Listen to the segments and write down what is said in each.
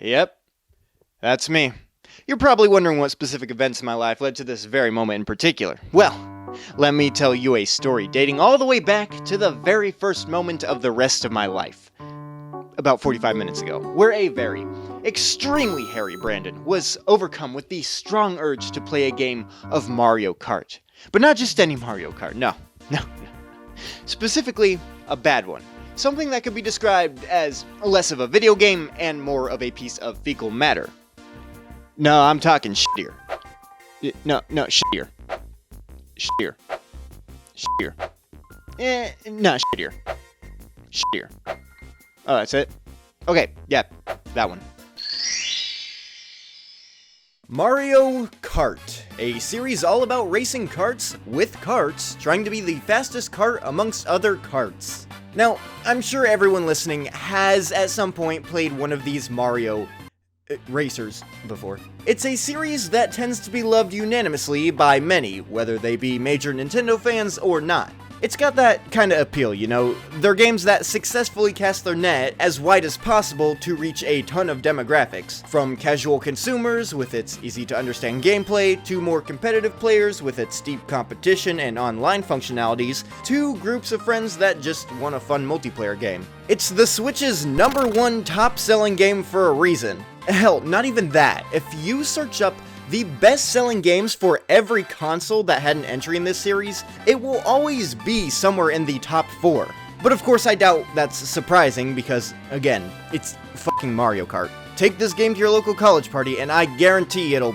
Yep, that's me. You're probably wondering what specific events in my life led to this very moment in particular. Well, let me tell you a story dating all the way back to the very first moment of the rest of my life. About 45 minutes ago, where a very, extremely hairy Brandon was overcome with the strong urge to play a game of Mario Kart. But not just any Mario Kart, no. Specifically, a bad one. Something that could be described as less of a video game and more of a piece of fecal matter. No, I'm talking shittier. No, shittier. Shittier. No, shittier. Shittier. Oh, that's it? Okay, yeah, that one. Mario Kart, a series all about racing karts with karts, trying to be the fastest kart amongst other karts. Now, I'm sure everyone listening has at some point played one of these Mario racers before. It's a series that tends to be loved unanimously by many, whether they be major Nintendo fans or not. It's got that kind of appeal, you know? They're games that successfully cast their net as wide as possible to reach a ton of demographics, from casual consumers with its easy-to-understand gameplay, to more competitive players with its deep competition and online functionalities, to groups of friends that just want a fun multiplayer game. It's the Switch's #1 top-selling game for a reason. Hell, not even that. If you search up the best-selling games for every console that had an entry in this series, it will always be somewhere in the top 4. But of course I doubt that's surprising because, again, it's fucking Mario Kart. Take this game to your local college party and I guarantee it'll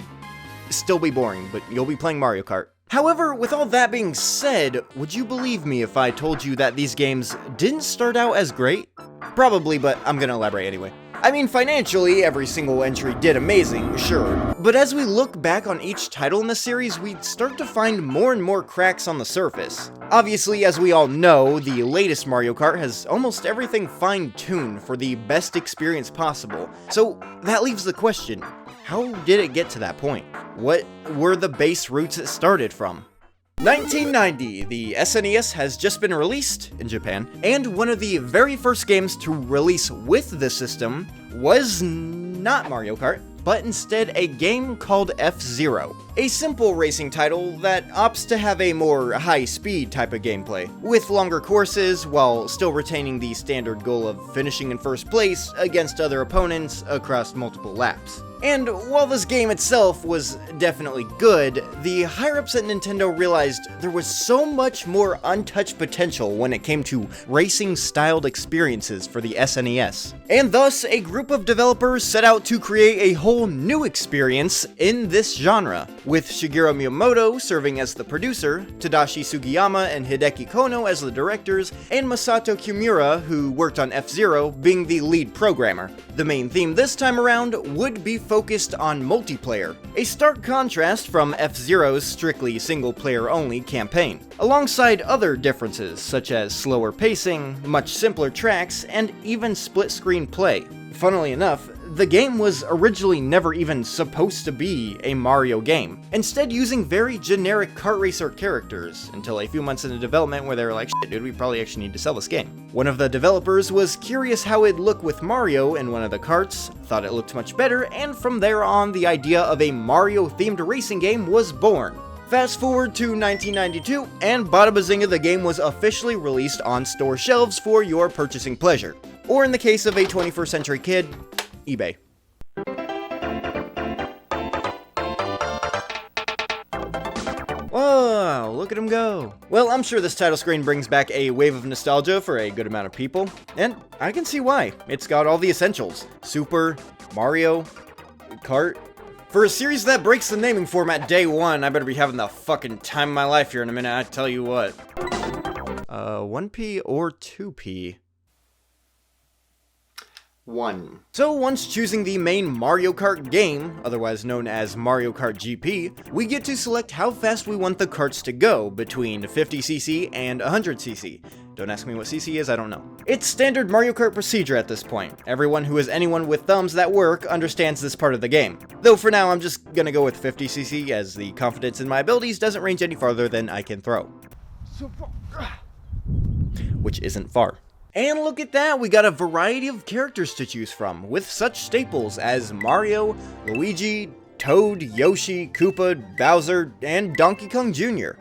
still be boring, but you'll be playing Mario Kart. However, with all that being said, would you believe me if I told you that these games didn't start out as great? Probably, but I'm gonna elaborate anyway. I mean, financially, every single entry did amazing, sure, but as we look back on each title in the series, we start to find more and more cracks on the surface. Obviously, as we all know, the latest Mario Kart has almost everything fine-tuned for the best experience possible, so that leaves the question, how did it get to that point? What were the base roots it started from? 1990, the SNES has just been released in Japan, and one of the very first games to release with the system was not Mario Kart, but instead a game called F-Zero. A simple racing title that opts to have a more high-speed type of gameplay, with longer courses while still retaining the standard goal of finishing in first place against other opponents across multiple laps. And while this game itself was definitely good, the higher-ups at Nintendo realized there was so much more untouched potential when it came to racing-styled experiences for the SNES. And thus, a group of developers set out to create a whole new experience in this genre, with Shigeru Miyamoto serving as the producer, Tadashi Sugiyama and Hideki Kono as the directors, and Masato Kimura, who worked on F-Zero, being the lead programmer. The main theme this time around would be focused on multiplayer, a stark contrast from F-Zero's strictly single-player only campaign, alongside other differences such as slower pacing, much simpler tracks, and even split-screen play. Funnily enough, the game was originally never even supposed to be a Mario game, instead using very generic kart racer characters, until a few months into development where they were like, shit dude, we probably actually need to sell this game. One of the developers was curious how it'd look with Mario in one of the karts, thought it looked much better, and from there on the idea of a Mario-themed racing game was born. Fast forward to 1992, and bada bazinga, the game was officially released on store shelves for your purchasing pleasure. Or in the case of a 21st century kid, eBay. Whoa, look at him go. Well, I'm sure this title screen brings back a wave of nostalgia for a good amount of people, and I can see why. It's got all the essentials. Super, Mario, Kart. For a series that breaks the naming format day one, I better be having the fucking time of my life here in a minute, I tell you what. 1P or 2P? 1. So once choosing the main Mario Kart game, otherwise known as Mario Kart GP, we get to select how fast we want the karts to go between 50cc and 100cc. Don't ask me what CC is, I don't know. It's standard Mario Kart procedure at this point. Everyone who is anyone with thumbs that work understands this part of the game. Though for now I'm just gonna go with 50cc as the confidence in my abilities doesn't range any farther than I can throw. Which isn't far. And look at that, we got a variety of characters to choose from, with such staples as Mario, Luigi, Toad, Yoshi, Koopa, Bowser, and Donkey Kong Jr.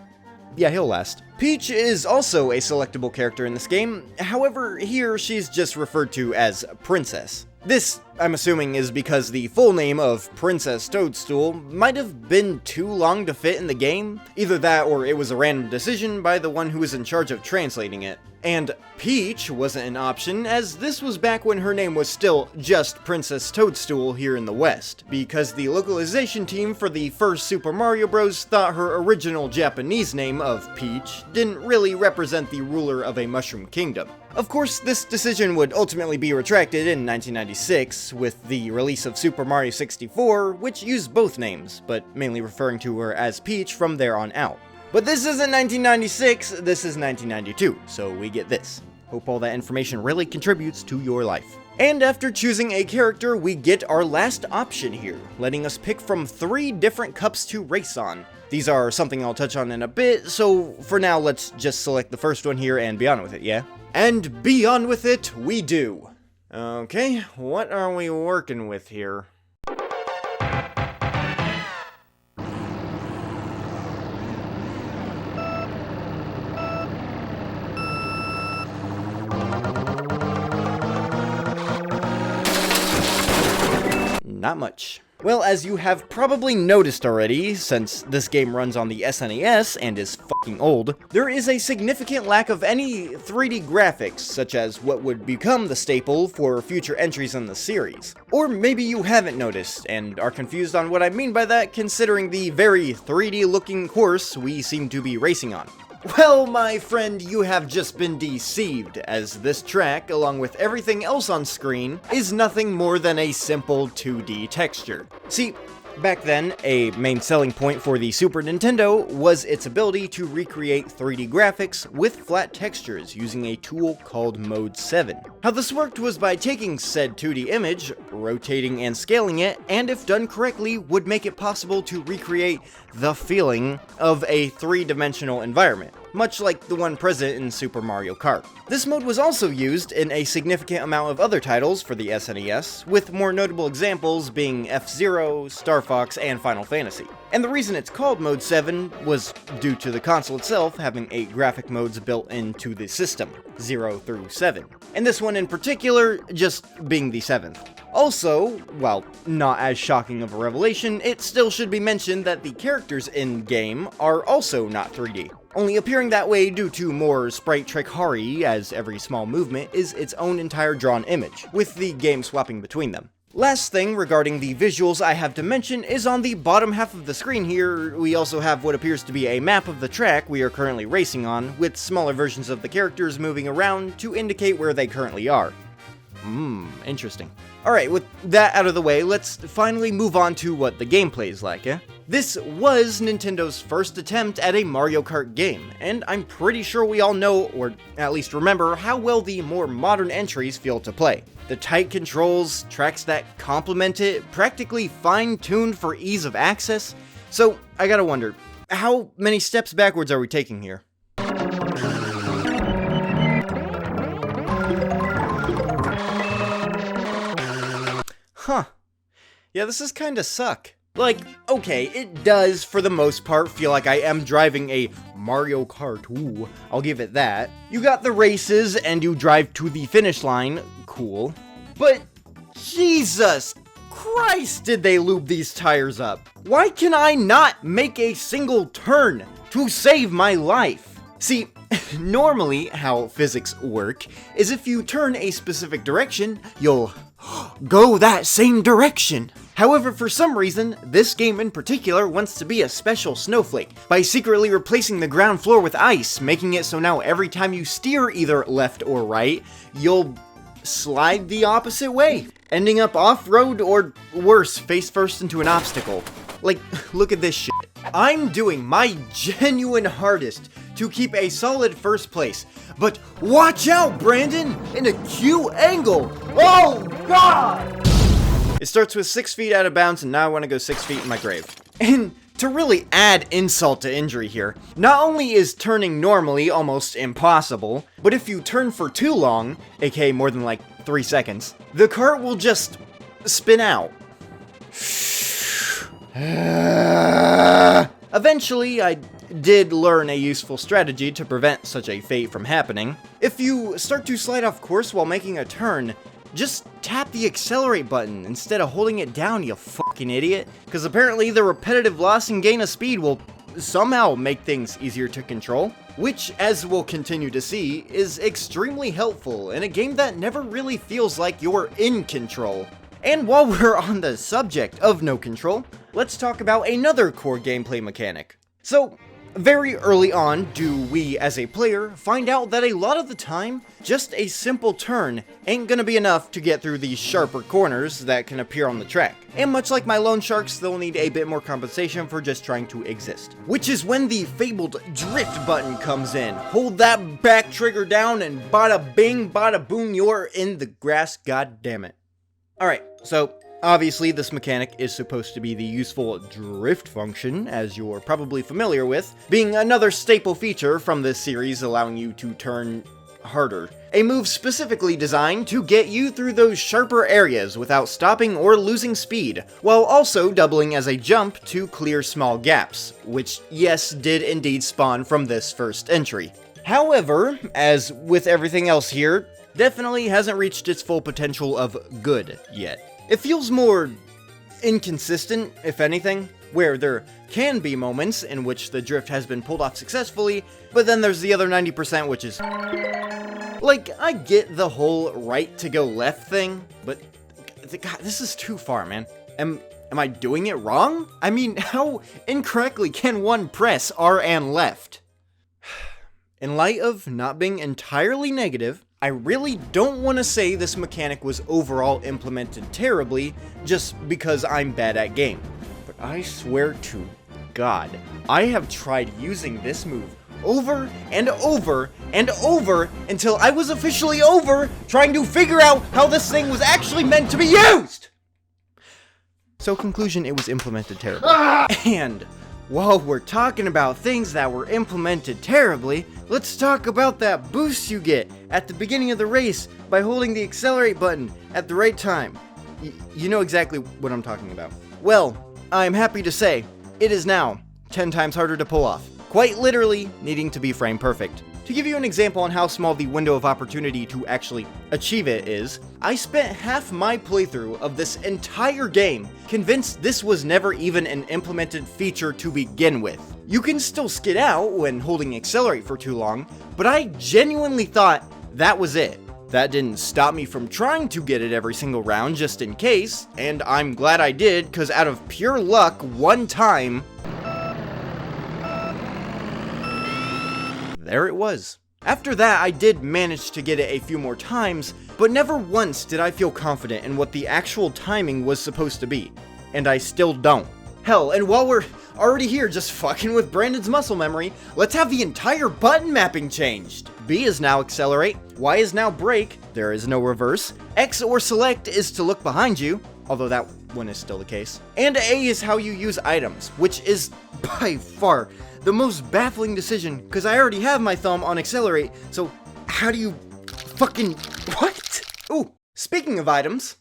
Yeah, he'll last. Peach is also a selectable character in this game, however, here she's just referred to as Princess. This, I'm assuming, is because the full name of Princess Toadstool might have been too long to fit in the game. Either that or it was a random decision by the one who was in charge of translating it. And Peach wasn't an option, as this was back when her name was still just Princess Toadstool here in the West, because the localization team for the first Super Mario Bros. Thought her original Japanese name of Peach didn't really represent the ruler of a Mushroom Kingdom. Of course, this decision would ultimately be retracted in 1996 with the release of Super Mario 64, which used both names, but mainly referring to her as Peach from there on out. But this isn't 1996, this is 1992, so we get this. Hope all that information really contributes to your life. And after choosing a character, we get our last option here, letting us pick from 3 different cups to race on. These are something I'll touch on in a bit, so for now let's just select the first one here and be on with it, yeah? And be on with it we do. Okay, what are we working with here? Not much. Well, as you have probably noticed already, since this game runs on the SNES and is fucking old, there is a significant lack of any 3D graphics, such as what would become the staple for future entries in the series. Or maybe you haven't noticed, and are confused on what I mean by that, considering the very 3D looking course we seem to be racing on. Well, my friend, you have just been deceived, as this track, along with everything else on screen, is nothing more than a simple 2D texture. See, back then, a main selling point for the Super Nintendo was its ability to recreate 3D graphics with flat textures using a tool called Mode 7. How this worked was by taking said 2D image, rotating and scaling it, and if done correctly, would make it possible to recreate the feeling of a 3-dimensional environment, much like the one present in Super Mario Kart. This mode was also used in a significant amount of other titles for the SNES, with more notable examples being F-Zero, Star Fox, and Final Fantasy. And the reason it's called Mode 7 was due to the console itself having 8 graphic modes built into the system, 0 through 7, and this one in particular just being the 7th. Also, while not as shocking of a revelation, it still should be mentioned that the characters in-game are also not 3D, only appearing that way due to more sprite trickery, as every small movement is its own entire drawn image, with the game swapping between them. Last thing regarding the visuals I have to mention is on the bottom half of the screen here, we also have what appears to be a map of the track we are currently racing on, with smaller versions of the characters moving around to indicate where they currently are. Interesting. Alright, with that out of the way, let's finally move on to what the gameplay is like, eh? This was Nintendo's first attempt at a Mario Kart game, and I'm pretty sure we all know, or at least remember, how well the more modern entries feel to play. The tight controls, tracks that complement it, practically fine-tuned for ease of access. So, I gotta wonder, how many steps backwards are we taking here? Huh. Yeah, this is kinda suck. Like, okay, it does, for the most part, feel like I am driving a Mario Kart, ooh, I'll give it that. You got the races, and you drive to the finish line, cool. But, Jesus Christ, did they lube these tires up? Why can I not make a single turn to save my life? See, normally, how physics work is if you turn a specific direction, you'll go that same direction. However, for some reason, this game in particular wants to be a special snowflake by secretly replacing the ground floor with ice, making it so now every time you steer either left or right, you'll slide the opposite way, ending up off-road or worse, face first into an obstacle. Like, look at this shit. I'm doing my genuine hardest to keep a solid first place, but watch out, Brandon! An acute angle! Oh, God! It starts with 6 feet out of bounds, and now I want to go 6 feet in my grave. And to really add insult to injury here, not only is turning normally almost impossible, but if you turn for too long, aka more than like 3 seconds, the cart will just spin out. Eventually, I did learn a useful strategy to prevent such a fate from happening. If you start to slide off course while making a turn, just tap the accelerate button instead of holding it down, you fucking idiot. Because apparently the repetitive loss and gain of speed will somehow make things easier to control, which, as we'll continue to see, is extremely helpful in a game that never really feels like you're in control. And while we're on the subject of no control, let's talk about another core gameplay mechanic. So, very early on, do we as a player find out that a lot of the time, just a simple turn ain't gonna be enough to get through these sharper corners that can appear on the track. And much like my loan sharks, they'll need a bit more compensation for just trying to exist. Which is when the fabled drift button comes in. Hold that back trigger down and bada bing, bada boom, you're in the grass, god damn it. Alright, so obviously this mechanic is supposed to be the useful drift function, as you're probably familiar with, being another staple feature from this series allowing you to turn harder. A move specifically designed to get you through those sharper areas without stopping or losing speed, while also doubling as a jump to clear small gaps, which yes, did indeed spawn from this first entry. However, as with everything else here, definitely hasn't reached its full potential of good yet. It feels more inconsistent, if anything, where there can be moments in which the drift has been pulled off successfully, but then there's the other 90% which is... Like, I get the whole right to go left thing, but God, this is too far, man. Am I doing it wrong? I mean, how incorrectly can one press R and left? In light of not being entirely negative, I really don't want to say this mechanic was overall implemented terribly just because I'm bad at game. But I swear to God, I have tried using this move over and over and over until I was officially over trying to figure out how this thing was actually meant to be used! So conclusion, it was implemented terribly. And while we're talking about things that were implemented terribly, let's talk about that boost you get at the beginning of the race by holding the accelerate button at the right time. You know exactly what I'm talking about. Well, I'm happy to say, it is now 10 times harder to pull off, quite literally needing to be frame perfect. To give you an example on how small the window of opportunity to actually achieve it is, I spent half my playthrough of this entire game convinced this was never even an implemented feature to begin with. You can still skid out when holding accelerate for too long, but I genuinely thought that was it. That didn't stop me from trying to get it every single round just in case, and I'm glad I did, cause out of pure luck, one time, there it was. After that, I did manage to get it a few more times, but never once did I feel confident in what the actual timing was supposed to be. And I still don't. Hell, and while we're already here just fucking with Brandon's muscle memory, let's have the entire button mapping changed. B is now accelerate, Y is now brake, there is no reverse, X or select is to look behind you, although that one is still the case, and A is how you use items, which is by far the most baffling decision, because I already have my thumb on accelerate, so how do you fucking... what? Ooh, speaking of items...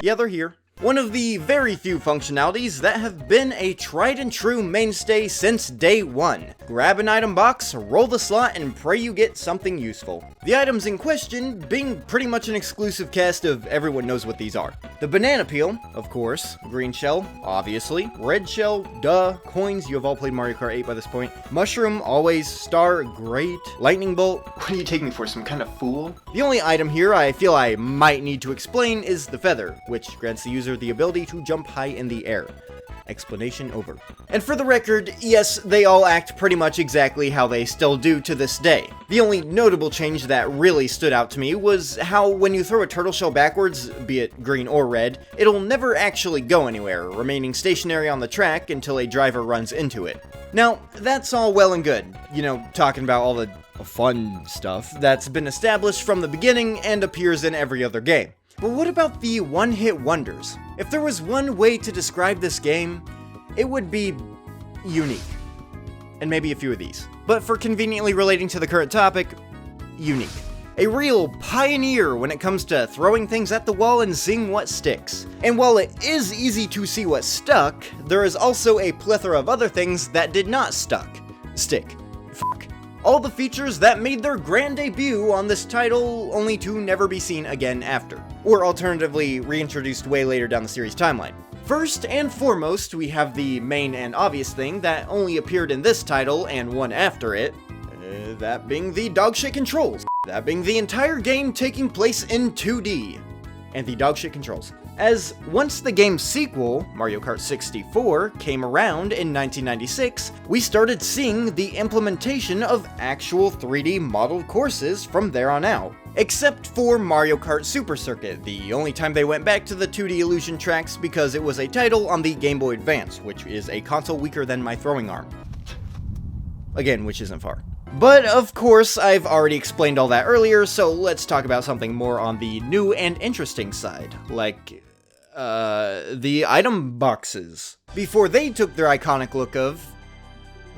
yeah, they're here. One of the very few functionalities that have been a tried and true mainstay since day one. Grab an item box, roll the slot, and pray you get something useful. The items in question being pretty much an exclusive cast of everyone knows what these are. The banana peel, of course. Green shell, obviously. Red shell, duh. Coins, you have all played Mario Kart 8 by this point. Mushroom, always. Star, great. Lightning bolt, what do you take me for, some kind of fool? The only item here I feel I might need to explain is the feather, which grants the user the ability to jump high in the air. Explanation over. And for the record, yes, they all act pretty much exactly how they still do to this day. The only notable change that really stood out to me was how when you throw a turtle shell backwards, be it green or red, it'll never actually go anywhere, remaining stationary on the track until a driver runs into it. Now, that's all well and good, you know, talking about all the fun stuff that's been established from the beginning and appears in every other game. But what about the one-hit wonders? If there was one way to describe this game, it would be unique. And maybe a few of these. But for conveniently relating to the current topic, unique. A real pioneer when it comes to throwing things at the wall and seeing what sticks. And while it is easy to see what stuck, there is also a plethora of other things that did not stick. Fuck. All the features that made their grand debut on this title, only to never be seen again after. Or alternatively, reintroduced way later down the series timeline. First and foremost, we have the main and obvious thing that only appeared in this title and one after it, that being the dogshit controls. That being the entire game taking place in 2D, and the dogshit controls. As once the game's sequel, Mario Kart 64, came around in 1996, we started seeing the implementation of actual 3D modeled courses from there on out. Except for Mario Kart Super Circuit, the only time they went back to the 2D illusion tracks because it was a title on the Game Boy Advance, which is a console weaker than my throwing arm. Again, which isn't far. But of course, I've already explained all that earlier, so let's talk about something more on the new and interesting side, like, the item boxes. Before they took their iconic look of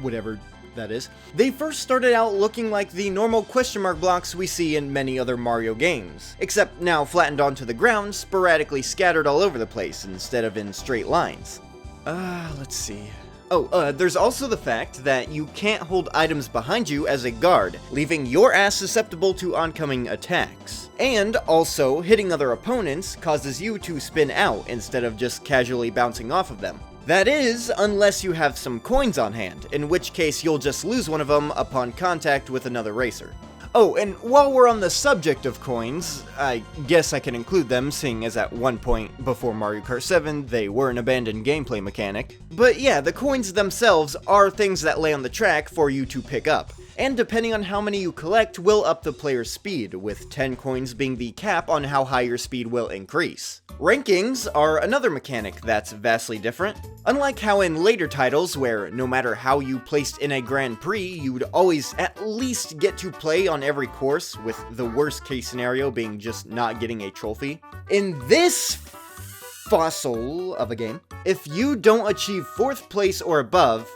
whatever that is, they first started out looking like the normal question mark blocks we see in many other Mario games, except now flattened onto the ground, sporadically scattered all over the place instead of in straight lines. Let's see. There's also the fact that you can't hold items behind you as a guard, leaving your ass susceptible to oncoming attacks. And also, hitting other opponents causes you to spin out instead of just casually bouncing off of them. That is, unless you have some coins on hand, in which case you'll just lose one of them upon contact with another racer. Oh, and while we're on the subject of coins, I guess I can include them, seeing as at one point before Mario Kart 7, they were an abandoned gameplay mechanic. But yeah, the coins themselves are things that lay on the track for you to pick up, and depending on how many you collect will up the player's speed, with 10 coins being the cap on how high your speed will increase. Rankings are another mechanic that's vastly different. Unlike how in later titles, where no matter how you placed in a Grand Prix, you'd always at least get to play on every course, with the worst case scenario being just not getting a trophy. In this fossil of a game, if you don't achieve 4th place or above,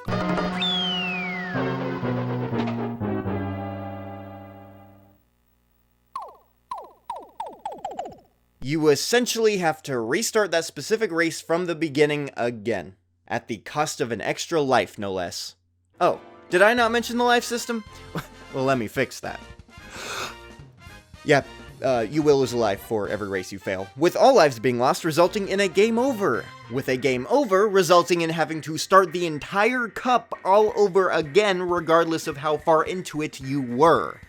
you essentially have to restart that specific race from the beginning again, at the cost of an extra life, no less. Oh, did I not mention the life system? Well, let me fix that. Yeah, you will lose a life for every race you fail, with all lives being lost resulting in a game over, with a game over resulting in having to start the entire cup all over again regardless of how far into it you were.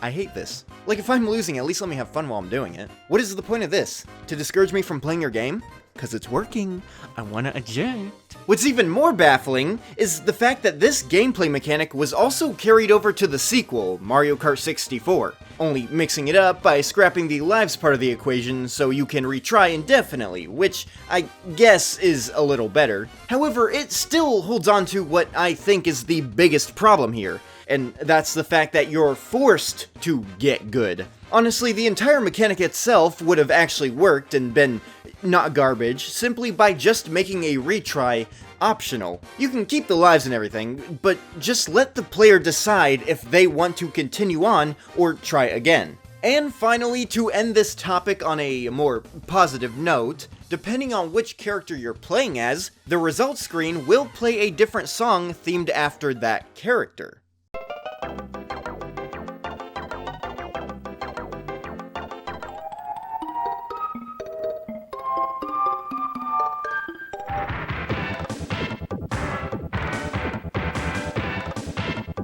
I hate this. Like, if I'm losing, at least let me have fun while I'm doing it. What is the point of this? To discourage me from playing your game? Cause it's working. I wanna eject. What's even more baffling is the fact that this gameplay mechanic was also carried over to the sequel, Mario Kart 64, only mixing it up by scrapping the lives part of the equation so you can retry indefinitely, which I guess is a little better. However, it still holds on to what I think is the biggest problem here, and that's the fact that you're forced to get good. Honestly, the entire mechanic itself would have actually worked and been not garbage, simply by just making a retry optional. You can keep the lives and everything, but just let the player decide if they want to continue on or try again. And finally, to end this topic on a more positive note, depending on which character you're playing as, the results screen will play a different song themed after that character.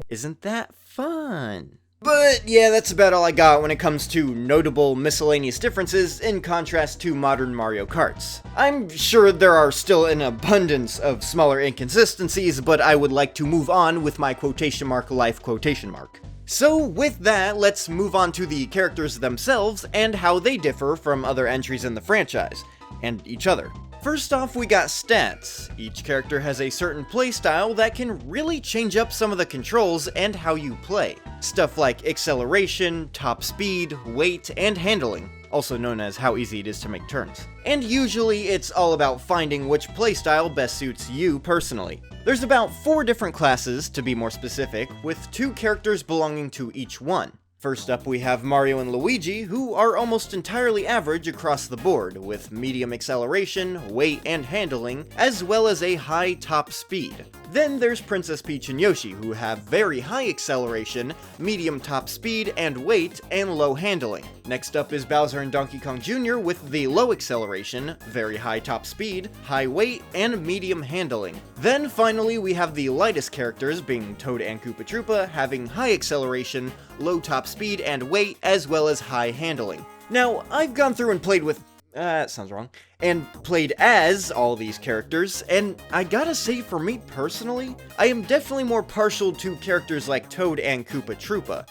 Isn't that fun? But yeah, that's about all I got when it comes to notable miscellaneous differences in contrast to modern Mario Karts. I'm sure there are still an abundance of smaller inconsistencies, but I would like to move on with my quotation mark life quotation mark. So with that, let's move on to the characters themselves and how they differ from other entries in the franchise, and each other. First off, we got stats. Each character has a certain playstyle that can really change up some of the controls and how you play. Stuff like acceleration, top speed, weight, and handling. also known as how easy it is to make turns. And usually it's all about finding which playstyle best suits you personally. There's about 4 different classes, to be more specific, with 2 characters belonging to each one. First up, we have Mario and Luigi, who are almost entirely average across the board, with medium acceleration, weight, and handling, as well as a high top speed. Then there's Princess Peach and Yoshi, who have very high acceleration, medium top speed and weight, and low handling. Next up is Bowser and Donkey Kong Jr. with the low acceleration, very high top speed, high weight, and medium handling. Then finally we have the lightest characters, being Toad and Koopa Troopa, having high acceleration, low top speed and weight, as well as high handling. Now, I've gone through and played with that sounds wrong. And played as all these characters, and I gotta say, for me personally, I am definitely more partial to characters like Toad and Koopa Troopa,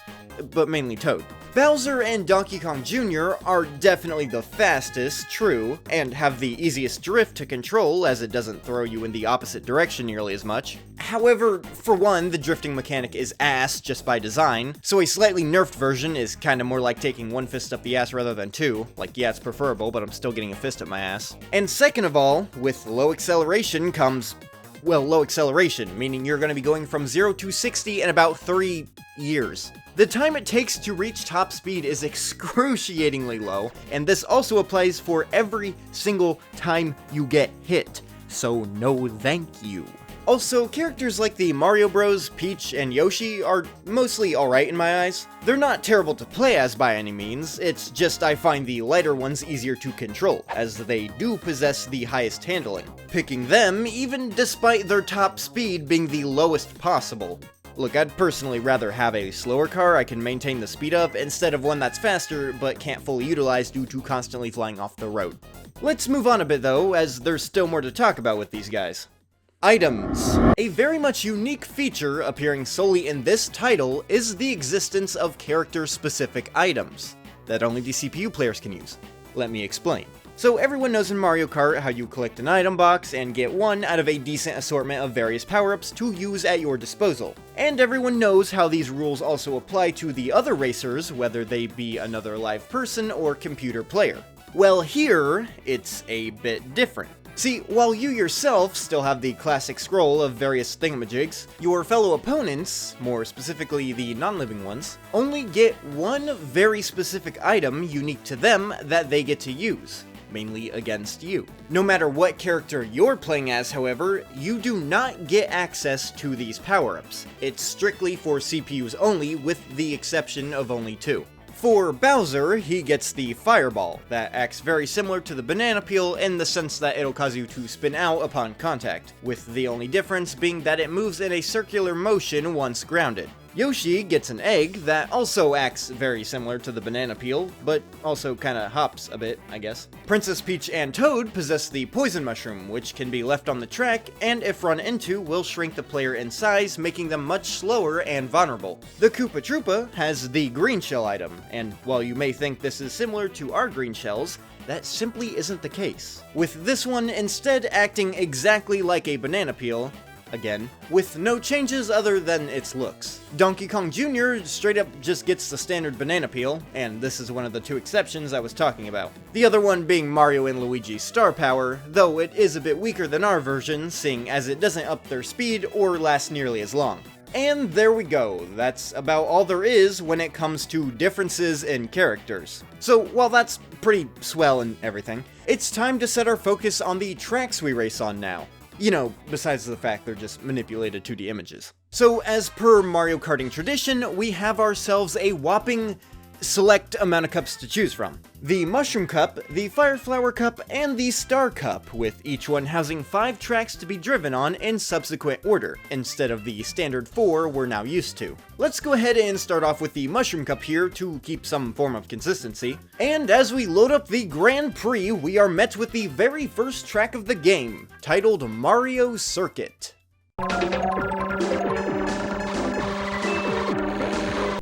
but mainly Toad. Bowser and Donkey Kong Jr. are definitely the fastest, true, and have the easiest drift to control as it doesn't throw you in the opposite direction nearly as much. However, for one, the drifting mechanic is ass just by design, so a slightly nerfed version is kinda more like taking one fist up the ass rather than 2. Like, yeah, it's preferable, but I'm still getting a fist up my ass. And second of all, with low acceleration comes, well, low acceleration, meaning you're gonna be going from 0 to 60 in about 3 years. The time it takes to reach top speed is excruciatingly low, and this also applies for every single time you get hit, so no thank you. Also, characters like the Mario Bros, Peach, and Yoshi are mostly alright in my eyes. They're not terrible to play as by any means, it's just I find the lighter ones easier to control, as they do possess the highest handling, picking them even despite their top speed being the lowest possible. Look, I'd personally rather have a slower car I can maintain the speed of instead of one that's faster but can't fully utilize due to constantly flying off the road. Let's move on a bit though, as there's still more to talk about with these guys. Items. A very much unique feature appearing solely in this title is the existence of character-specific items that only the CPU players can use. Let me explain. So everyone knows in Mario Kart how you collect an item box and get one out of a decent assortment of various power-ups to use at your disposal. And everyone knows how these rules also apply to the other racers, whether they be another live person or computer player. Well, here, it's a bit different. See, while you yourself still have the classic scroll of various thingamajigs, your fellow opponents, more specifically the non-living ones, only get one very specific item unique to them that they get to use, mainly against you. No matter what character you're playing as, however, you do not get access to these power-ups. It's strictly for CPUs only, with the exception of only 2. For Bowser, he gets the Fireball, that acts very similar to the banana peel in the sense that it'll cause you to spin out upon contact, with the only difference being that it moves in a circular motion once grounded. Yoshi gets an egg that also acts very similar to the banana peel, but also kinda hops a bit, I guess. Princess Peach and Toad possess the Poison Mushroom, which can be left on the track, and if run into, will shrink the player in size, making them much slower and vulnerable. The Koopa Troopa has the Green Shell item, and while you may think this is similar to our green shells, that simply isn't the case, with this one instead acting exactly like a banana peel, again, with no changes other than its looks. Donkey Kong Jr. straight up just gets the standard banana peel, and this is one of the 2 exceptions I was talking about. The other one being Mario and Luigi's Star Power, though it is a bit weaker than our version, seeing as it doesn't up their speed or last nearly as long. And there we go, that's about all there is when it comes to differences in characters. So while that's pretty swell and everything, it's time to set our focus on the tracks we race on now. You know, besides the fact they're just manipulated 2D images. So as per Mario Karting tradition, we have ourselves a whopping select amount of cups to choose from. The Mushroom Cup, the Fire Flower Cup, and the Star Cup, with each one housing 5 tracks to be driven on in subsequent order, instead of the standard 4 we're now used to. Let's go ahead and start off with the Mushroom Cup here to keep some form of consistency. And as we load up the Grand Prix, we are met with the very first track of the game, titled Mario Circuit.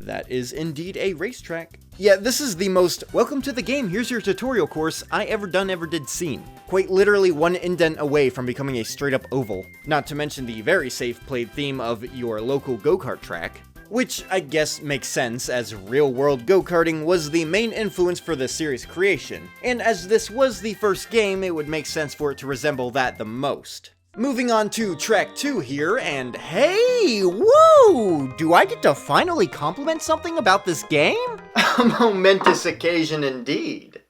That is indeed a racetrack. Yeah, this is the most welcome to the game, here's your tutorial course I ever did seen. Quite literally one indent away from becoming a straight up oval. Not to mention the very safe played theme of your local go-kart track. Which I guess makes sense, as real-world go-karting was the main influence for this series' creation, and as this was the first game, it would make sense for it to resemble that the most. Moving on to track 2 here, and hey, whoa! Do I get to finally compliment something about this game? A momentous occasion indeed.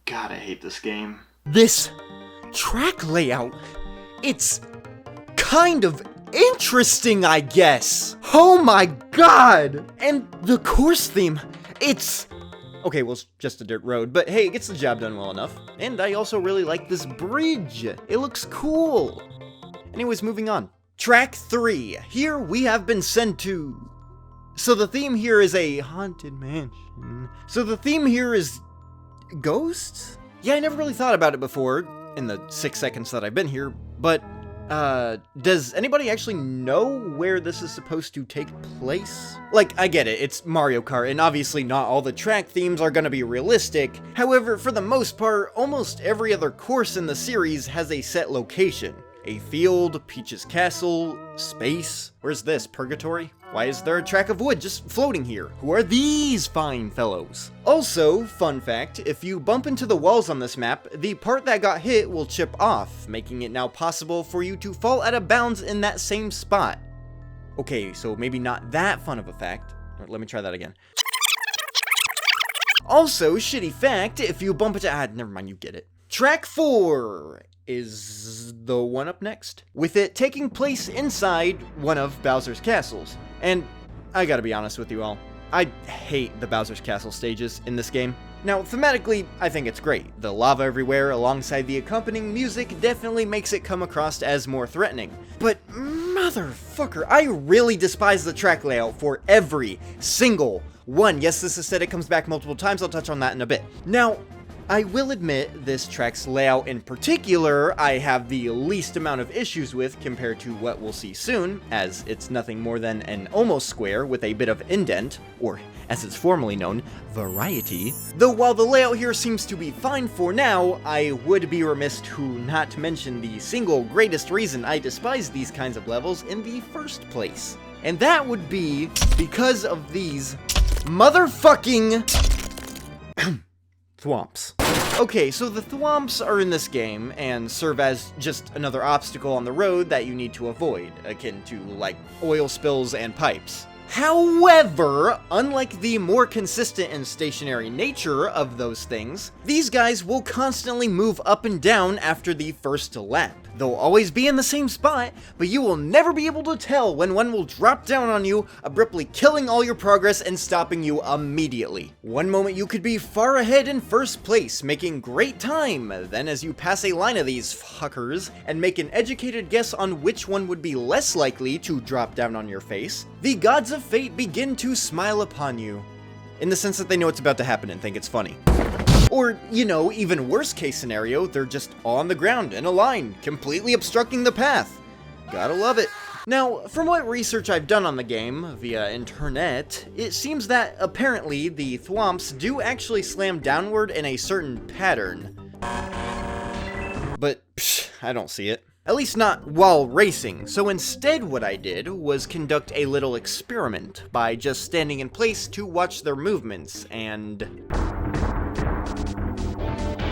God, I hate this game. This track layout, it's kind of interesting, I guess. Oh my god! And the course theme, it's... Okay, well, it's just a dirt road, but hey, it gets the job done well enough. And I also really like this bridge. It looks cool. Anyways, moving on. Track 3. Here we have been sent to... So the theme here is a haunted mansion. So the theme here is... ghosts? Yeah, I never really thought about it before, in the 6 seconds that I've been here, but, does anybody actually know where this is supposed to take place? Like, I get it, it's Mario Kart, and obviously not all the track themes are gonna be realistic. However, for the most part, almost every other course in the series has a set location. A field, Peach's castle, space. Where's this, Purgatory? Why is there a track of wood just floating here? Who are these fine fellows? Also, fun fact, if you bump into the walls on this map, the part that got hit will chip off, making it now possible for you to fall out of bounds in that same spot. Okay, so maybe not that fun of a fact. Let me try that again. Also, shitty fact, if you bump into... never mind, you get it. Track 4 is the one up next, with it taking place inside one of Bowser's castles. And I gotta be honest with you all, I hate the Bowser's Castle stages in this game. Now, thematically, I think it's great. The lava everywhere alongside the accompanying music definitely makes it come across as more threatening. But motherfucker, I really despise the track layout for every single one. Yes, this aesthetic comes back multiple times, I'll touch on that in a bit. Now, I will admit, this track's layout in particular, I have the least amount of issues with compared to what we'll see soon, as it's nothing more than an almost square with a bit of indent, or as it's formerly known, variety. Though while the layout here seems to be fine for now, I would be remiss to not mention the single greatest reason I despise these kinds of levels in the first place. And that would be because of these motherfucking thwomps. Okay, so the thwomps are in this game and serve as just another obstacle on the road that you need to avoid, akin to, like, oil spills and pipes. However, unlike the more consistent and stationary nature of those things, these guys will constantly move up and down after the first lap. They'll always be in the same spot, but you will never be able to tell when one will drop down on you, abruptly killing all your progress and stopping you immediately. One moment you could be far ahead in first place, making great time, then as you pass a line of these fuckers and make an educated guess on which one would be less likely to drop down on your face, the gods of fate begin to smile upon you. In the sense that they know it's about to happen and think it's funny. Or, you know, even worst case scenario, they're just on the ground in a line, completely obstructing the path. Gotta love it. Now, from what research I've done on the game, via internet, it seems that apparently the thwomps do actually slam downward in a certain pattern. But, I don't see it. At least not while racing, so instead what I did was conduct a little experiment by just standing in place to watch their movements, and...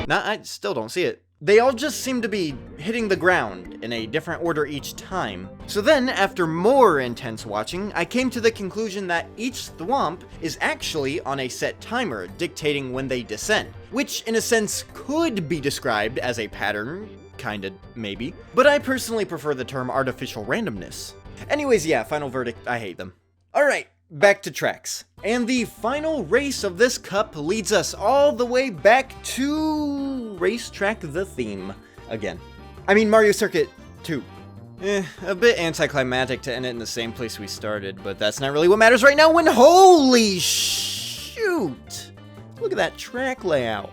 Nah, I still don't see it. They all just seem to be hitting the ground in a different order each time. So then, after more intense watching, I came to the conclusion that each thwomp is actually on a set timer, dictating when they descend, which in a sense could be described as a pattern, kinda, maybe, but I personally prefer the term artificial randomness. Anyways, yeah, final verdict, I hate them. Alright, back to tracks. And the final race of this cup leads us all the way back to Racetrack the Theme again. I mean Mario Circuit 2. A bit anticlimactic to end it in the same place we started, but that's not really what matters right now when holy shoot! Look at that track layout.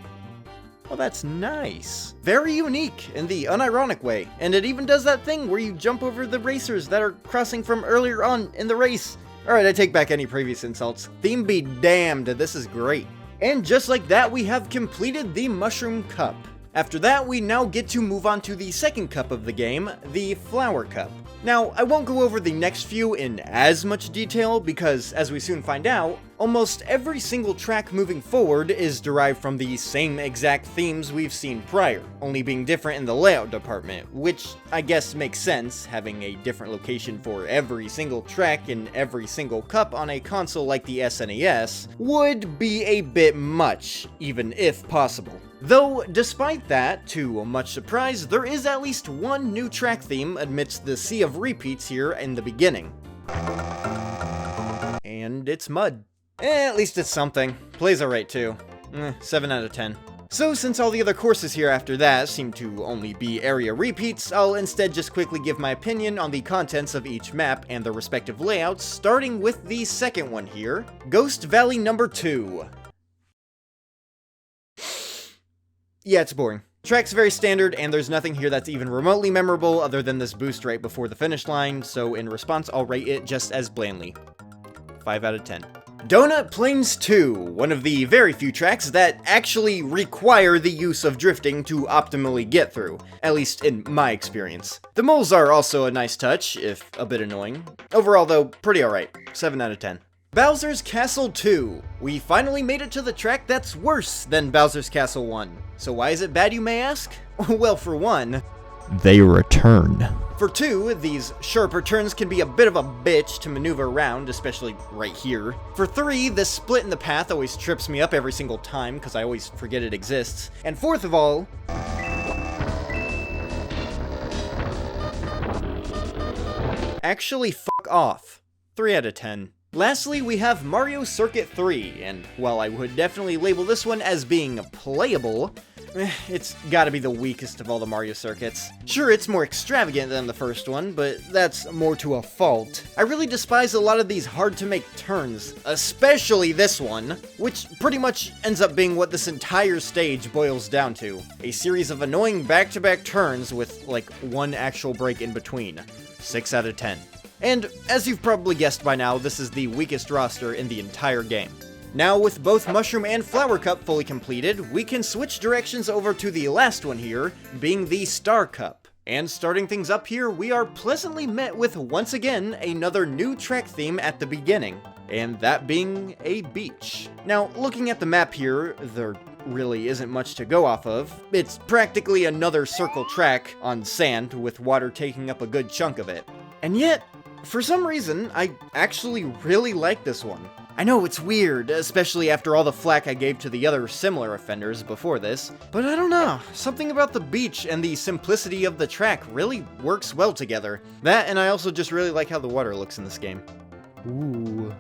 Oh, that's nice. Very unique in the unironic way, and it even does that thing where you jump over the racers that are crossing from earlier on in the race. Alright, I take back any previous insults. Theme be damned, this is great. And just like that, we have completed the Mushroom Cup. After that, we now get to move on to the second cup of the game, the Flower Cup. Now, I won't go over the next few in as much detail because, as we soon find out, almost every single track moving forward is derived from the same exact themes we've seen prior, only being different in the layout department, which I guess makes sense, having a different location for every single track in every single cup on a console like the SNES would be a bit much, even if possible. Though, despite that, to much surprise, there is at least one new track theme amidst the sea of repeats here in the beginning. And it's mud. At least it's something. Plays alright too. 7 out of 10. So since all the other courses here after that seem to only be area repeats, I'll instead just quickly give my opinion on the contents of each map and their respective layouts, starting with the second one here, Ghost Valley number 2. Yeah, it's boring. Track's very standard, and there's nothing here that's even remotely memorable other than this boost right before the finish line, so in response I'll rate it just as blandly. 5 out of 10. Donut Plains 2, one of the very few tracks that actually require the use of drifting to optimally get through, at least in my experience. The moles are also a nice touch, if a bit annoying. Overall though, pretty alright. 7 out of 10. Bowser's Castle 2. We finally made it to the track that's worse than Bowser's Castle 1. So why is it bad, you may ask? Well, for one, they return. For two, these sharper turns can be a bit of a bitch to maneuver around, especially right here. For three, this split in the path always trips me up every single time because I always forget it exists. And fourth of all, actually fuck off. 3 out of 10. Lastly, we have Mario Circuit 3, and while I would definitely label this one as being playable, it's gotta be the weakest of all the Mario circuits. Sure, it's more extravagant than the first one, but that's more to a fault. I really despise a lot of these hard-to-make turns, especially this one, which pretty much ends up being what this entire stage boils down to. A series of annoying back-to-back turns with, like, one actual break in between. 6 out of 10. And, as you've probably guessed by now, this is the weakest roster in the entire game. Now, with both Mushroom and Flower Cup fully completed, we can switch directions over to the last one here, being the Star Cup. And starting things up here, we are pleasantly met with, once again, another new track theme at the beginning, and that being a beach. Now, looking at the map here, there really isn't much to go off of. It's practically another circle track on sand, with water taking up a good chunk of it. And yet, for some reason, I actually really like this one. I know it's weird, especially after all the flack I gave to the other similar offenders before this, but I don't know, something about the beach and the simplicity of the track really works well together. That, and I also just really like how the water looks in this game. Ooh.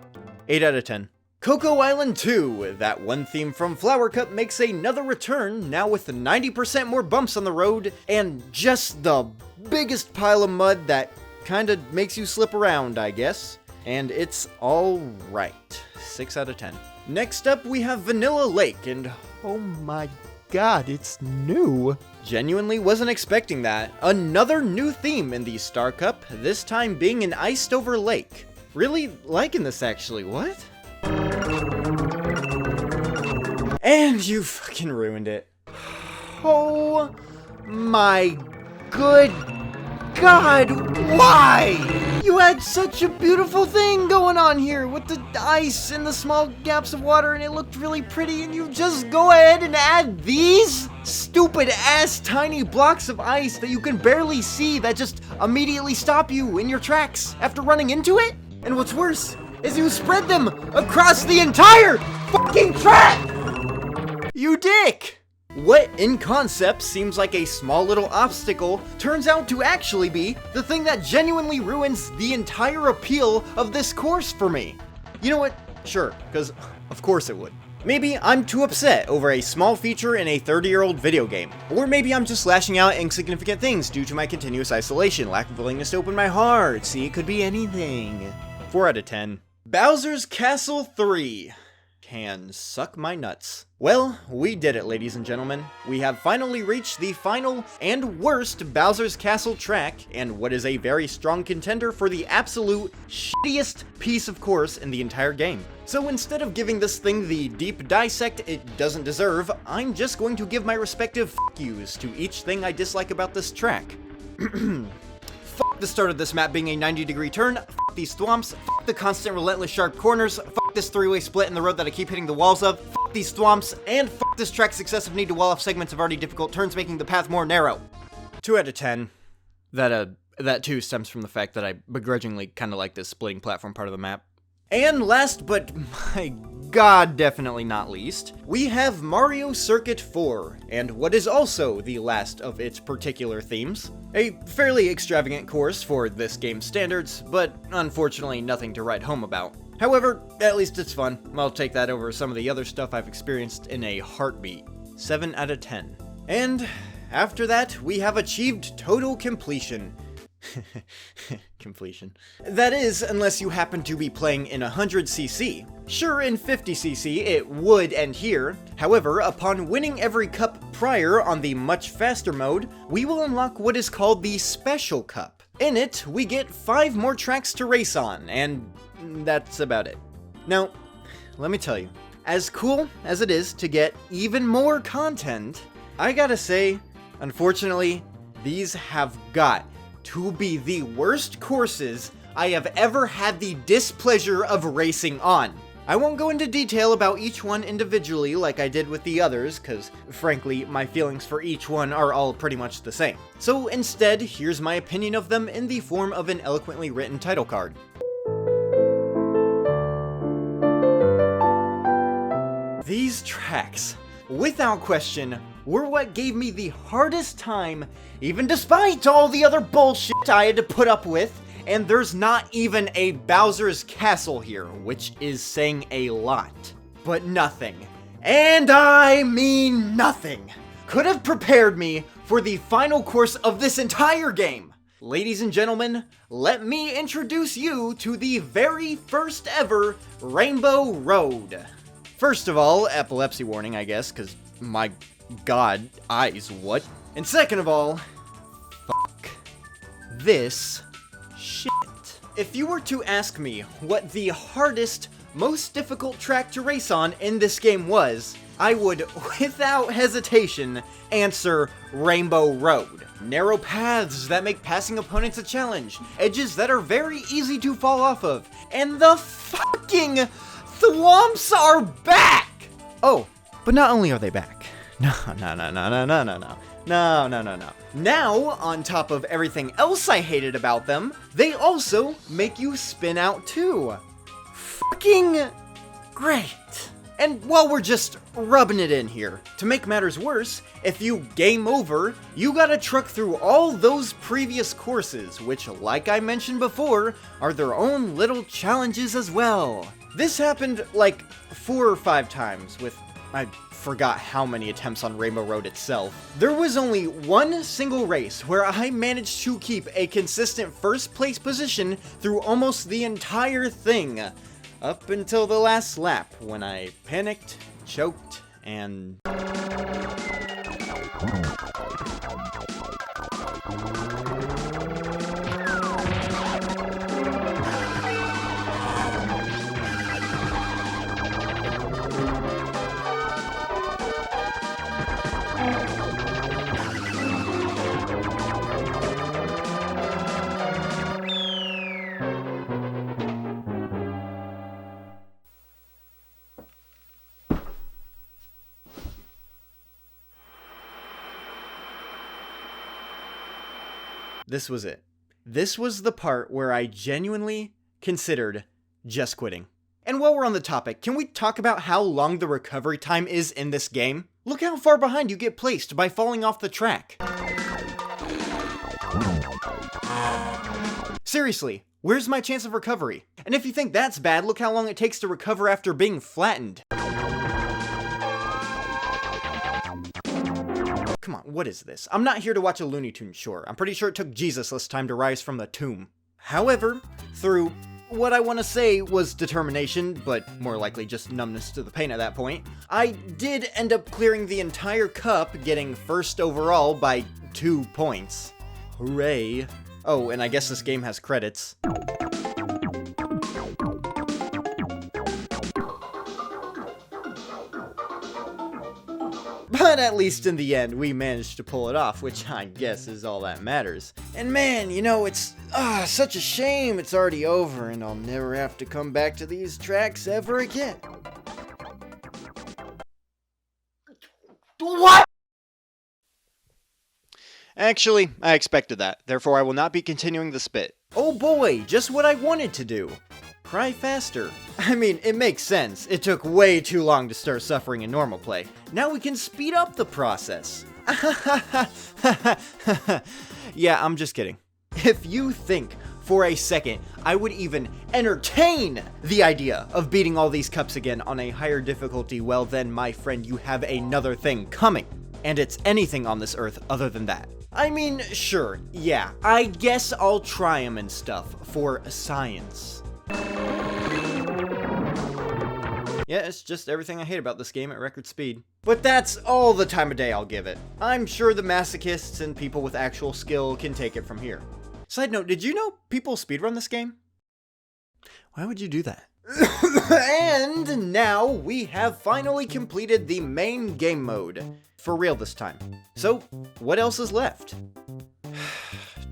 8 out of 10. Cocoa Island 2, that one theme from Flower Cup makes another return, now with 90% more bumps on the road, and just the biggest pile of mud that kinda makes you slip around, I guess. And it's alright. 6 out of 10. Next up, we have Vanilla Lake, and oh my god, it's new. Genuinely wasn't expecting that. Another new theme in the Star Cup, this time being an iced-over lake. Really liking this, actually. What? And you fucking ruined it. Oh my good God, why? You had such a beautiful thing going on here with the ice and the small gaps of water, and it looked really pretty, and you just go ahead and add these stupid ass tiny blocks of ice that you can barely see that just immediately stop you in your tracks after running into it? And what's worse is you spread them across the entire fucking track! You dick! What, in concept, seems like a small little obstacle, turns out to actually be the thing that genuinely ruins the entire appeal of this course for me. You know what? Sure, because of course it would. Maybe I'm too upset over a small feature in a 30-year-old video game. Or maybe I'm just lashing out at insignificant things due to my continuous isolation, lack of willingness to open my heart. See, it could be anything. 4 out of 10. Bowser's Castle 3. can suck my nuts. Well, we did it, ladies and gentlemen. We have finally reached the final and worst Bowser's Castle track, and what is a very strong contender for the absolute shittiest piece of course in the entire game. So instead of giving this thing the deep dissect it doesn't deserve, I'm just going to give my respective fuck yous to each thing I dislike about this track. Fuck the start of this map being a 90-degree turn, fuck these thwomps, fuck the constant relentless sharp corners, fuck this three-way split in the road that I keep hitting the walls of, fuck these thwomps, and fuck this track's excessive need to wall off segments of already difficult turns, making the path more narrow. 2 out of 10. That too stems from the fact that I begrudgingly kinda like this splitting platform part of the map. And last but, my god, definitely not least, we have Mario Circuit 4, and what is also the last of its particular themes. A fairly extravagant course for this game's standards, but unfortunately nothing to write home about. However, at least it's fun. I'll take that over some of the other stuff I've experienced in a heartbeat. 7 out of 10. And after that, we have achieved total completion. Completion. That is, unless you happen to be playing in 100cc. Sure, in 50cc it would end here. However, upon winning every cup prior on the much faster mode, we will unlock what is called the Special Cup. In it, we get 5 more tracks to race on, and that's about it. Now, let me tell you, as cool as it is to get even more content, I gotta say, unfortunately, these have got to be the worst courses I have ever had the displeasure of racing on. I won't go into detail about each one individually like I did with the others, cause frankly, my feelings for each one are all pretty much the same. So instead, here's my opinion of them in the form of an eloquently written title card. These tracks, without question, were what gave me the hardest time, even despite all the other bullshit I had to put up with, and there's not even a Bowser's Castle here, which is saying a lot. But nothing, and I mean nothing, could have prepared me for the final course of this entire game. Ladies and gentlemen, let me introduce you to the very first ever Rainbow Road. First of all, epilepsy warning, I guess, because my god, eyes, what? And second of all, fuck this shit. If you were to ask me what the hardest, most difficult track to race on in this game was, I would, without hesitation, answer Rainbow Road. Narrow paths that make passing opponents a challenge, edges that are very easy to fall off of, and the fucking thwomps are back! Oh, but not only are they back. No. Now, on top of everything else I hated about them, they also make you spin out too. Fucking great. And while we're just rubbing it in here, to make matters worse, if you game over, you gotta truck through all those previous courses, which, like I mentioned before, are their own little challenges as well. This happened like 4 or 5 times with, I forgot how many attempts on Rainbow Road itself. There was only one single race where I managed to keep a consistent first place position through almost the entire thing, up until the last lap when I panicked, choked, and... This was it. This was the part where I genuinely considered just quitting. And while we're on the topic, can we talk about how long the recovery time is in this game? Look how far behind you get placed by falling off the track. Seriously, where's my chance of recovery? And if you think that's bad, look how long it takes to recover after being flattened. Come on, what is this? I'm not here to watch a Looney Tunes short. I'm pretty sure it took Jesus less time to rise from the tomb. However, through what I want to say was determination, but more likely just numbness to the pain at that point. I did end up clearing the entire cup, getting first overall by 2 points. Hooray. Oh, and I guess this game has credits. But at least in the end, we managed to pull it off, which I guess is all that matters. And man, you know, it's such a shame it's already over and I'll never have to come back to these tracks ever again. What? Actually, I expected that, therefore I will not be continuing the spit. Oh boy, just what I wanted to do. Cry faster. I mean, it makes sense. It took way too long to start suffering in normal play. Now we can speed up the process. Yeah, I'm just kidding. If you think for a second I would even entertain the idea of beating all these cups again on a higher difficulty, well then, my friend, you have another thing coming. And it's anything on this earth other than that. I mean, sure, yeah, I guess I'll try them and stuff for science. Yeah, it's just everything I hate about this game at record speed. But that's all the time of day I'll give it. I'm sure the masochists and people with actual skill can take it from here. Side note, did you know people speedrun this game? Why would you do that? And now we have finally completed the main game mode. For real this time. So, what else is left?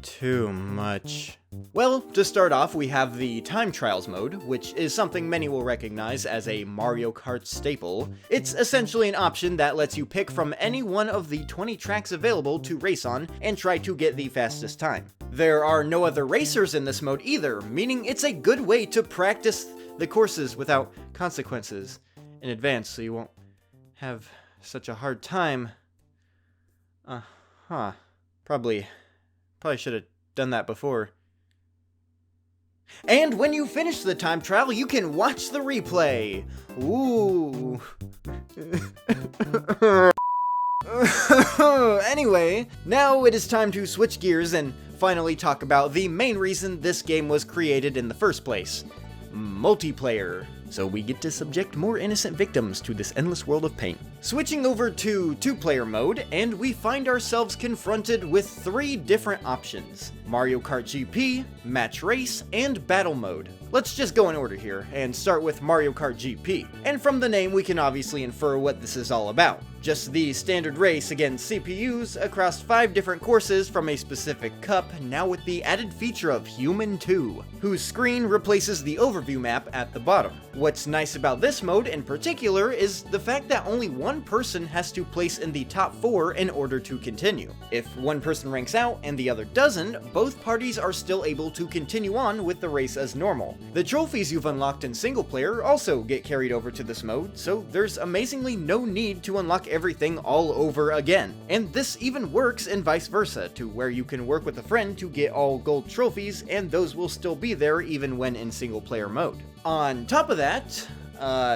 Too much. Well, to start off, we have the Time Trials mode, which is something many will recognize as a Mario Kart staple. It's essentially an option that lets you pick from any one of the 20 tracks available to race on and try to get the fastest time. There are no other racers in this mode either, meaning it's a good way to practice the courses without consequences in advance, so you won't have such a hard time. Probably should have done that before. And when you finish the time trial, you can watch the replay. Ooh. Anyway, now it is time to switch gears and finally talk about the main reason this game was created in the first place. Multiplayer. So we get to subject more innocent victims to this endless world of pain. Switching over to two-player mode, and we find ourselves confronted with 3 different options: Mario Kart GP, Match Race, and Battle Mode. Let's just go in order here, and start with Mario Kart GP. And from the name, we can obviously infer what this is all about. Just the standard race against CPUs across 5 different courses from a specific cup, now with the added feature of Human 2, whose screen replaces the overview map at the bottom. What's nice about this mode in particular is the fact that only one person has to place in the top 4 in order to continue. If one person ranks out and the other doesn't, both parties are still able to continue on with the race as normal. The trophies you've unlocked in single player also get carried over to this mode, so there's amazingly no need to unlock everything all over again. And this even works in vice versa, to where you can work with a friend to get all gold trophies, and those will still be there even when in single player mode. On top of that,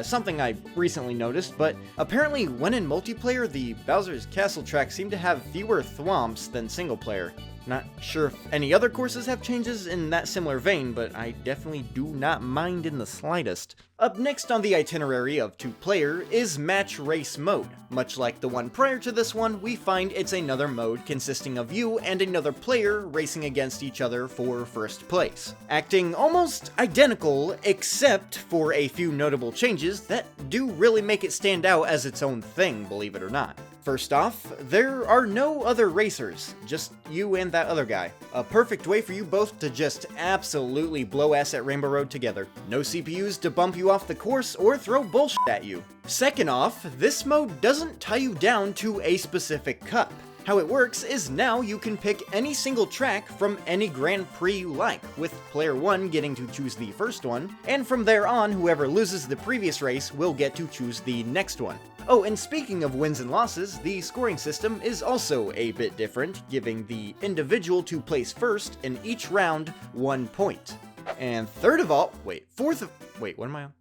something I recently noticed, but apparently when in multiplayer, the Bowser's Castle tracks seem to have fewer thwomps than single player. Not sure if any other courses have changes in that similar vein, but I definitely do not mind in the slightest. Up next on the itinerary of two-player is Match Race mode. Much like the one prior to this one, we find it's another mode consisting of you and another player racing against each other for first place. Acting almost identical, except for a few notable changes that do really make it stand out as its own thing, believe it or not. First off, there are no other racers, just you and that other guy. A perfect way for you both to just absolutely blow ass at Rainbow Road together. No CPUs to bump you off the course or throw bullshit at you. Second off, this mode doesn't tie you down to a specific cup. How it works is now you can pick any single track from any Grand Prix you like, with player 1 getting to choose the first one, and from there on, whoever loses the previous race will get to choose the next one. Oh, and speaking of wins and losses, the scoring system is also a bit different, giving the individual to place first in each round 1 point. And what am I on?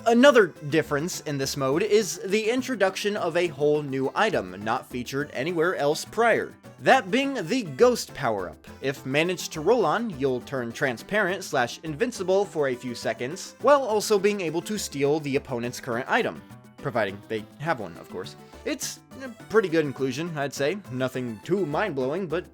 Another difference in this mode is the introduction of a whole new item not featured anywhere else prior. That being the Ghost power-up. If managed to roll on, you'll turn transparent/invincible for a few seconds, while also being able to steal the opponent's current item. Providing they have one, of course. It's a pretty good inclusion, I'd say. Nothing too mind-blowing, but,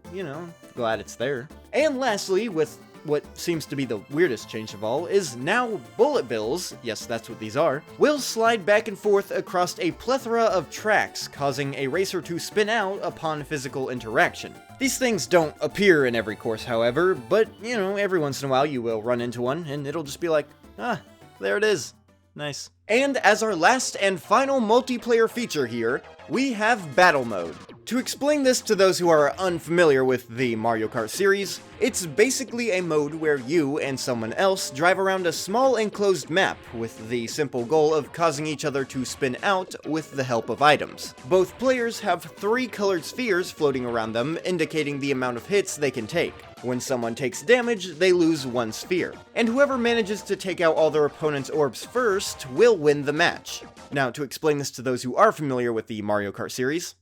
glad it's there. And lastly, with what seems to be the weirdest change of all, is now bullet bills, yes that's what these are, will slide back and forth across a plethora of tracks, causing a racer to spin out upon physical interaction. These things don't appear in every course, however, but, every once in a while you will run into one, and it'll just be like, there it is. Nice. And as our last and final multiplayer feature here, we have Battle Mode. To explain this to those who are unfamiliar with the Mario Kart series, it's basically a mode where you and someone else drive around a small enclosed map with the simple goal of causing each other to spin out with the help of items. Both players have 3 colored spheres floating around them, indicating the amount of hits they can take. When someone takes damage, they lose 1 sphere. And whoever manages to take out all their opponent's orbs first will win the match. Now, to explain this to those who are familiar with the Mario Kart series,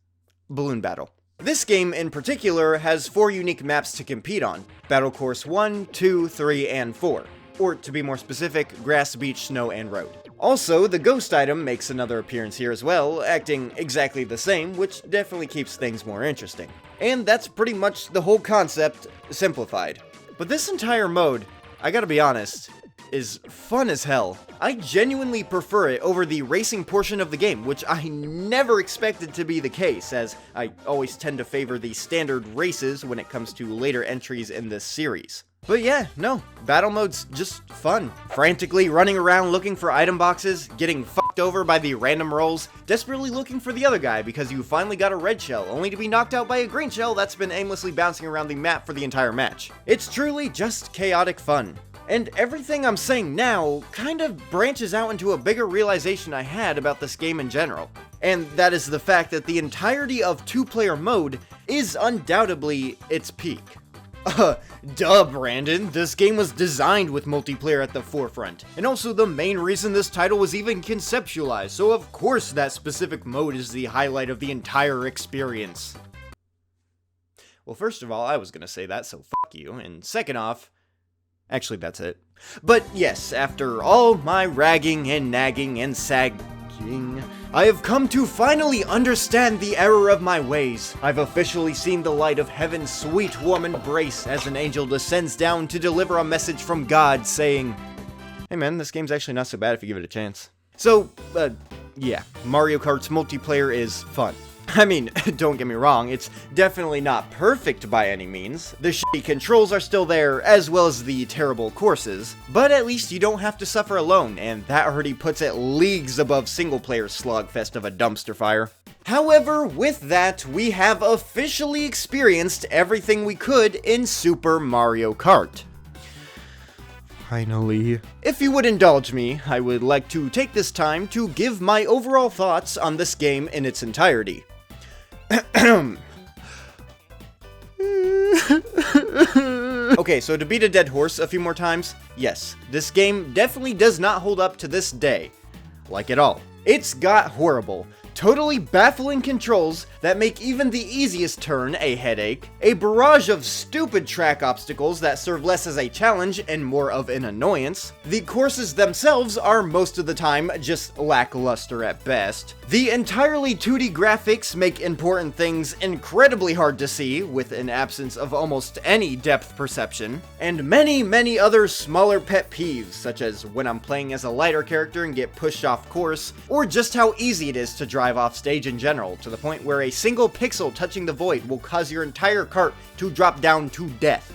Balloon Battle. This game in particular has 4 unique maps to compete on: Battle Course 1, 2, 3, and 4. Or to be more specific, Grass, Beach, Snow, and Road. Also, the Ghost item makes another appearance here as well, acting exactly the same, which definitely keeps things more interesting. And that's pretty much the whole concept simplified. But this entire mode, I gotta be honest, is fun as hell. I genuinely prefer it over the racing portion of the game, which I never expected to be the case, as I always tend to favor the standard races when it comes to later entries in this series. But yeah, no, battle mode's just fun. Frantically running around looking for item boxes, getting fucked over by the random rolls, desperately looking for the other guy because you finally got a red shell, only to be knocked out by a green shell that's been aimlessly bouncing around the map for the entire match. It's truly just chaotic fun. And everything I'm saying now kind of branches out into a bigger realization I had about this game in general. And that is the fact that the entirety of 2-player mode is undoubtedly its peak. Duh, Brandon. This game was designed with multiplayer at the forefront, and also the main reason this title was even conceptualized, so of course that specific mode is the highlight of the entire experience. Well, first of all, I was gonna say that, so fuck you, and second off, actually that's it. But yes, after all my ragging and nagging and sagging, I have come to finally understand the error of my ways. I've officially seen the light of heaven's sweet warm embrace as an angel descends down to deliver a message from God saying, hey man, this game's actually not so bad if you give it a chance. So, yeah, Mario Kart's multiplayer is fun. I mean, don't get me wrong, it's definitely not perfect by any means. The shitty controls are still there, as well as the terrible courses, but at least you don't have to suffer alone, and that already puts it leagues above single-player slogfest of a dumpster fire. However, with that, we have officially experienced everything we could in Super Mario Kart. Finally. If you would indulge me, I would like to take this time to give my overall thoughts on this game in its entirety. Okay, so to beat a dead horse a few more times, yes, this game definitely does not hold up to this day. Like at all. It's got horrible, totally baffling controls that make even the easiest turn a headache, a barrage of stupid track obstacles that serve less as a challenge and more of an annoyance. The courses themselves are most of the time just lackluster at best. The entirely 2D graphics make important things incredibly hard to see, with an absence of almost any depth perception, and many other smaller pet peeves, such as when I'm playing as a lighter character and get pushed off course, or just how easy it is to drive off stage in general, to the point where a single pixel touching the void will cause your entire cart to drop down to death.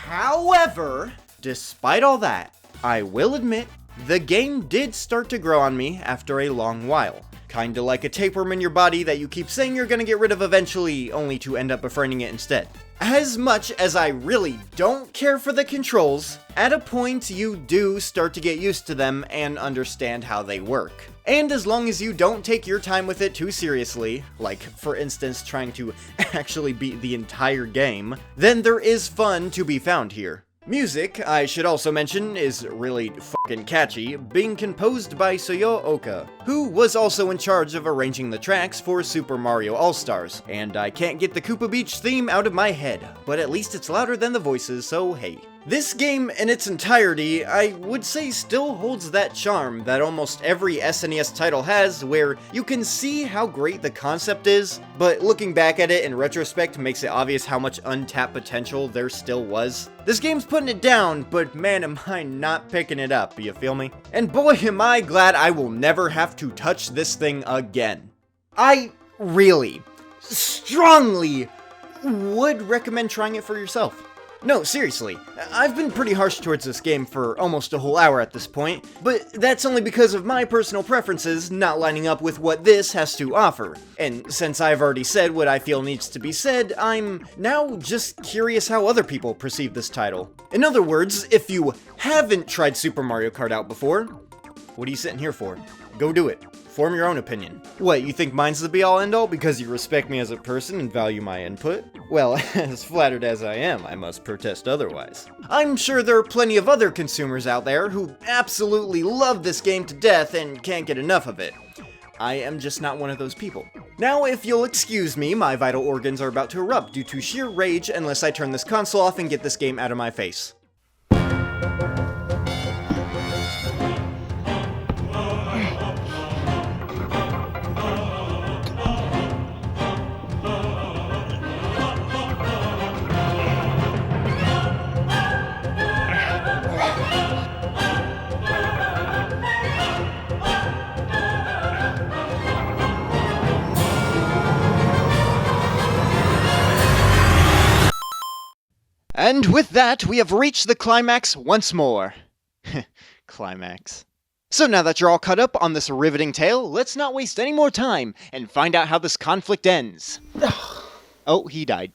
However, despite all that, I will admit, the game did start to grow on me after a long while. Kinda like a tapeworm in your body that you keep saying you're gonna get rid of eventually, only to end up befriending it instead. As much as I really don't care for the controls, at a point you do start to get used to them and understand how they work. And as long as you don't take your time with it too seriously, like for instance trying to actually beat the entire game, then there is fun to be found here. Music, I should also mention, is really fucking catchy, being composed by Soyo Oka, who was also in charge of arranging the tracks for Super Mario All-Stars. And I can't get the Koopa Beach theme out of my head, but at least it's louder than the voices, so hey. This game in its entirety, I would say, still holds that charm that almost every SNES title has, where you can see how great the concept is, but looking back at it in retrospect makes it obvious how much untapped potential there still was. This game's putting it down, but man am I not picking it up, you feel me? And boy am I glad I will never have to touch this thing again. I really, strongly would recommend trying it for yourself. No, seriously, I've been pretty harsh towards this game for almost a whole hour at this point, but that's only because of my personal preferences not lining up with what this has to offer. And since I've already said what I feel needs to be said, I'm now just curious how other people perceive this title. In other words, if you haven't tried Super Mario Kart out before, what are you sitting here for? Go do it. Form your own opinion. What, you think mine's the be-all end-all because you respect me as a person and value my input? Well, as flattered as I am, I must protest otherwise. I'm sure there are plenty of other consumers out there who absolutely love this game to death and can't get enough of it. I am just not one of those people. Now, if you'll excuse me, my vital organs are about to erupt due to sheer rage unless I turn this console off and get this game out of my face. And with that, we have reached the climax once more. Climax. So now that you're all caught up on this riveting tale, let's not waste any more time and find out how this conflict ends. Oh, he died.